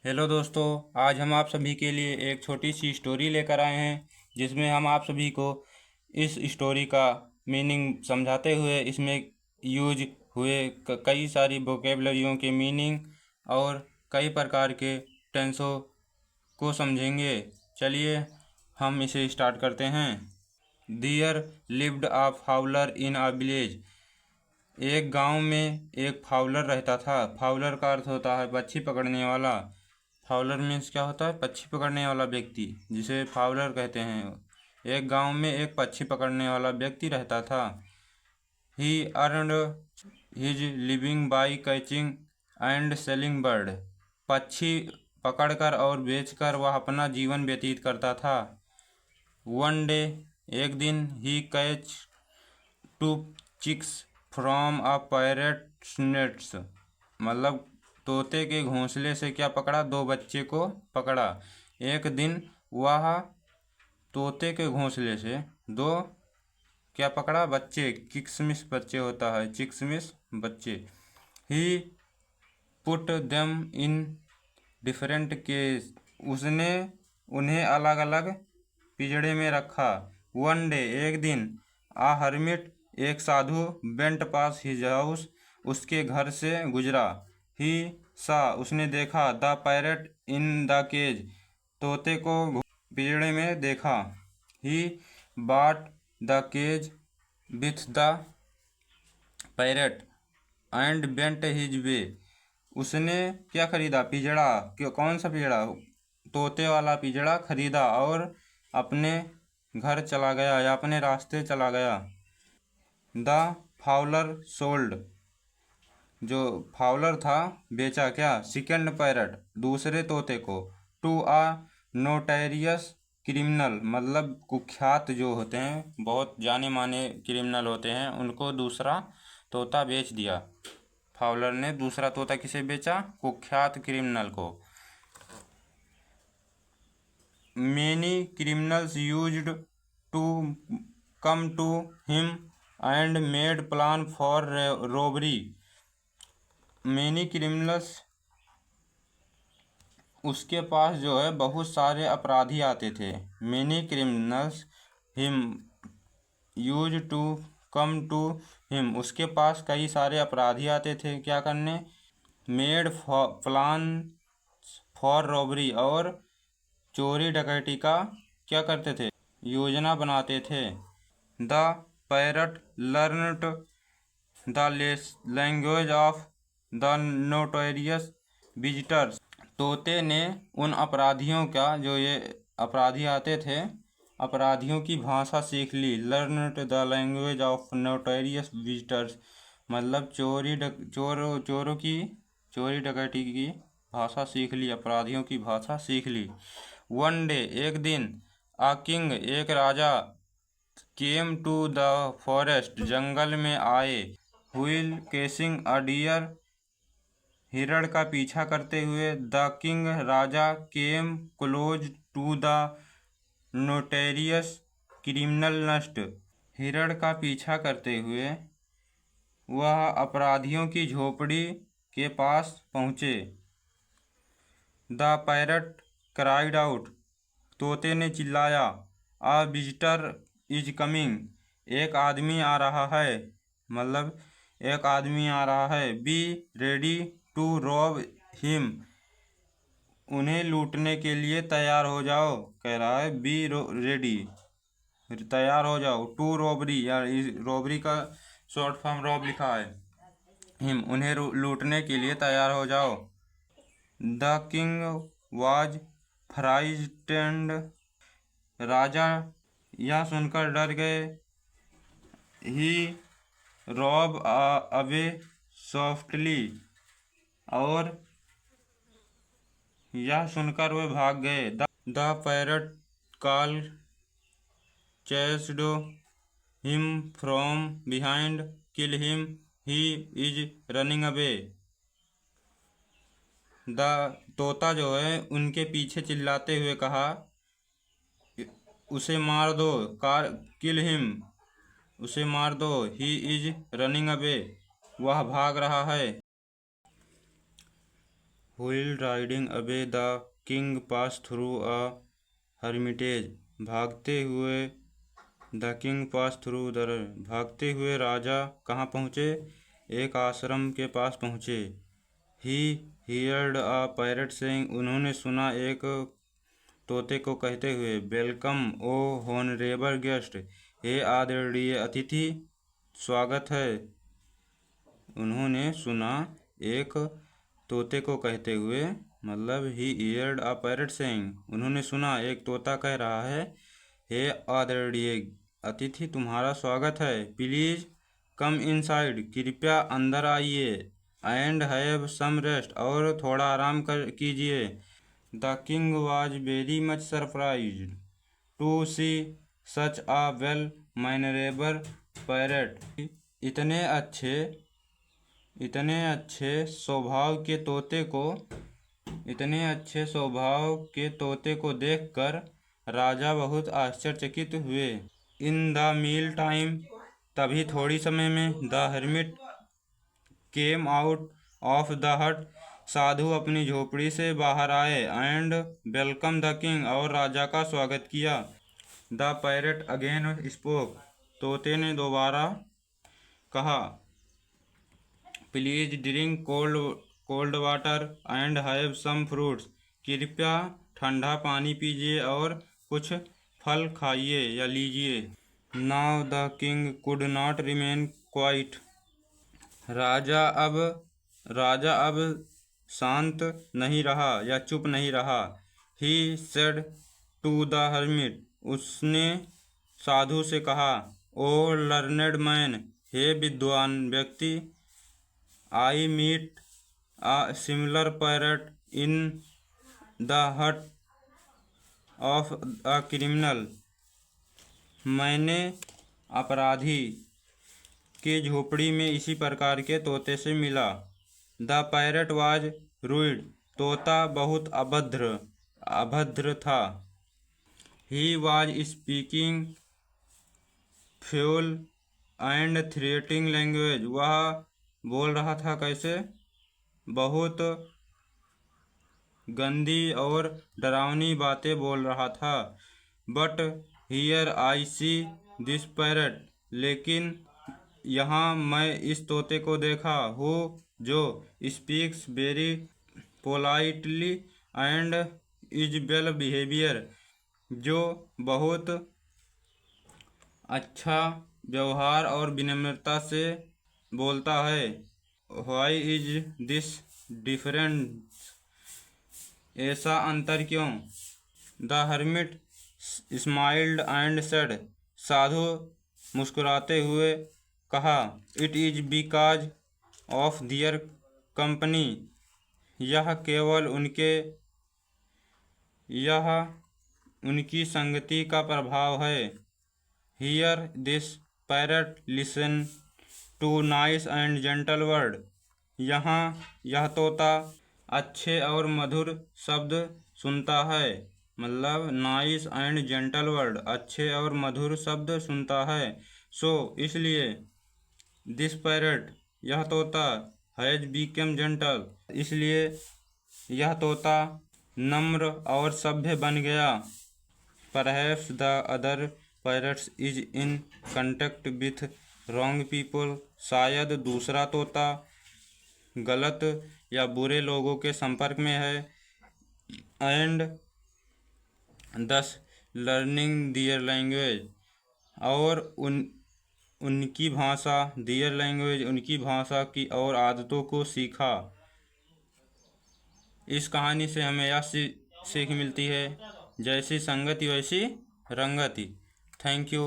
Hello दोस्तों, आज हम आप सभी के लिए एक छोटी सी स्टोरी लेकर आए हैं जिसमें हम आप सभी को इस स्टोरी का मीनिंग समझाते हुए इसमें यूज हुए कई सारी वोकेबलरियों के मीनिंग और कई प्रकार के टेंसों को समझेंगे। चलिए हम इसे स्टार्ट करते हैं। There lived a fowler in a village. एक गांव में एक फाउलर रहता था। फाउलर का अर्थ होता है पक्षी पकड़ने वाला। फाउलर मीन्स क्या होता है? पक्षी पकड़ने वाला व्यक्ति, जिसे फाउलर कहते हैं। एक गांव में एक पक्षी पकड़ने वाला व्यक्ति रहता था। He earned his living by catching and selling bird. पक्षी पकड़कर और बेचकर वह अपना जीवन व्यतीत करता था। वन डे, एक दिन, he catch two chicks from a parrots nets. मतलब तोते के घोंसले से क्या पकड़ा? दो बच्चे को पकड़ा। एक दिन वह तोते के घोंसले से दो क्या पकड़ा? बच्चे, किक्समिस बच्चे होता है, चिक्समिस बच्चे। He put them in different cage. उसने उन्हें अलग अलग पिंजड़े में रखा। वन डे, एक दिन, आ हर्मिट, एक साधु, बेंट पास हिज हाउस, उसके घर से गुजरा। ही सा, उसने देखा, the parrot in the cage, तोते को पिंजड़े में देखा। He bought the cage with the parrot and went his way. उसने क्या खरीदा? पिंजड़ा। कौन सा पिंजड़ा? तोते वाला पिंजड़ा खरीदा और अपने घर चला गया या अपने रास्ते चला गया। द फाउलर सोल्ड, जो फाउलर था बेचा क्या? सेकंड पैरट, दूसरे तोते को, टू आ नोटेरियस क्रिमिनल, मतलब कुख्यात जो होते हैं, बहुत जाने माने क्रिमिनल होते हैं, उनको दूसरा तोता बेच दिया। फाउलर ने दूसरा तोता किसे बेचा? कुख्यात क्रिमिनल को। Many criminals used to come to him and made plan for robbery. Many criminals, उसके पास जो है बहुत सारे अपराधी आते थे। Many criminals him used to come to him, उसके पास कई सारे अपराधी आते थे क्या करने? Made plan for robbery, और चोरी डकैती का क्या करते थे? योजना बनाते थे। The parrot learned the language of the notorious visitors. तोते ने उन अपराधियों का, जो ये अपराधी आते थे, अपराधियों की भाषा सीख ली। Learned the language of notorious visitors, मतलब चोरों की चोरी डकैती की भाषा सीख ली, अपराधियों की भाषा सीख ली। वन डे, एक दिन, आ किंग, एक राजा, केम टू द फॉरेस्ट, जंगल में आए, व्हिल केसिंग अ डियर, हिरण का पीछा करते हुए। द किंग, राजा, came close to the notorious criminal nest, हिरण का पीछा करते हुए वह अपराधियों की झोपड़ी के पास पहुँचे। द पैरट क्राइड आउट, तोते ने चिल्लाया। आ विजिटर इज कमिंग, एक आदमी आ रहा है, मतलब एक आदमी आ रहा है। Be ready to rob him, उन्हें लूटने के लिए तैयार हो जाओ, कह रहा है। बी रेडी, तैयार हो जाओ। टू रॉबरी, या रॉबरी का शॉर्ट फॉर्म रॉब लिखा है। हिम, उन्हें लूटने के लिए तैयार हो जाओ। द किंग वाज फ्राइटेंड, राजा यह सुनकर डर गए। ही रॉब अवे सॉफ्टली, और यह सुनकर वे भाग गए। The parrot call chased him from behind, kill him, he is running away. The तोता जो है उनके पीछे चिल्लाते हुए कहा, उसे मार दो, किल हिम, उसे मार दो। ही इज रनिंग अवे, वह भाग रहा है। Wheel riding away the king pass through a Hermitage. भागते हुए the king pass through the भागते हुए राजा कहाँ पहुँचे? एक आश्रम के पास पहुँचे। ही हियर्ड अ पैरट सेइंग। उन्होंने सुना एक तोते को कहते हुए, वेलकम ओ होनरेबल गेस्ट। हे आदरणीय अतिथि, स्वागत है। उन्होंने सुना एक तोते को कहते हुए, मतलब ही हियर्ड अ पैरट सेइंग। उन्होंने सुना एक तोता कह रहा है, हे आदरणीय अतिथि, तुम्हारा स्वागत है। Please come inside. कृपया अंदर आइए। And have some rest. और थोड़ा आराम कीजिए। The king was very much surprised to see such a well mannerable parrot. इतने अच्छे स्वभाव के तोते को देखकर राजा बहुत आश्चर्यचकित हुए। इन द मील टाइम, तभी थोड़ी समय में, the hermit came out of the hut. साधु अपनी झोपड़ी से बाहर आए। And welcome the king. और राजा का स्वागत किया। The parrot again spoke. तोते ने दोबारा कहा, please drink cold water and have some fruits. कृपया ठंडा पानी पीजिए और कुछ फल खाइए या लीजिए। Now the king could not remain quite. राजा अब शांत नहीं रहा या चुप नहीं रहा। He said to the hermit. उसने साधु से कहा, ओ लर्नेड मैन, हे विद्वान व्यक्ति, I meet a similar parrot in the hut of a criminal. मैंने अपराधी के झोपड़ी में इसी प्रकार के तोते से मिला। The parrot was rude. तोता बहुत अभद्र था। He was speaking foul and threatening language. वह बोल रहा था कैसे? बहुत गंदी और डरावनी बातें बोल रहा था। But here I see this parrot. लेकिन यहाँ मैं इस तोते को देखा हूँ जो speaks very politely and is well behaviour. जो बहुत अच्छा व्यवहार और विनम्रता से बोलता है। Why is this difference? ऐसा अंतर क्यों? The hermit smiled and said. साधु मुस्कुराते हुए कहा, it is because of their company. यह केवल उनकी संगति का प्रभाव है। Here this parrot listen to nice and gentle word. यहाँ यह तोता अच्छे और मधुर शब्द सुनता है। मतलब नाइस एंड जेंटल वर्ड, अच्छे और मधुर शब्द सुनता है। सो इसलिए दिस पैरट, यह तोता, हैज बीकम जेंटल, इसलिए यह तोता नम्र और सभ्य बन गया। Perhaps the other parrots is in contact with wrong people. शायद दूसरा तोता गलत या बुरे लोगों के संपर्क में है। एंड दस लर्निंग दियर लैंग्वेज। और उनकी भाषा की और आदतों को सीखा। इस कहानी से हमें यह सीख मिलती है, जैसी संगति वैसी रंगति। Thank you.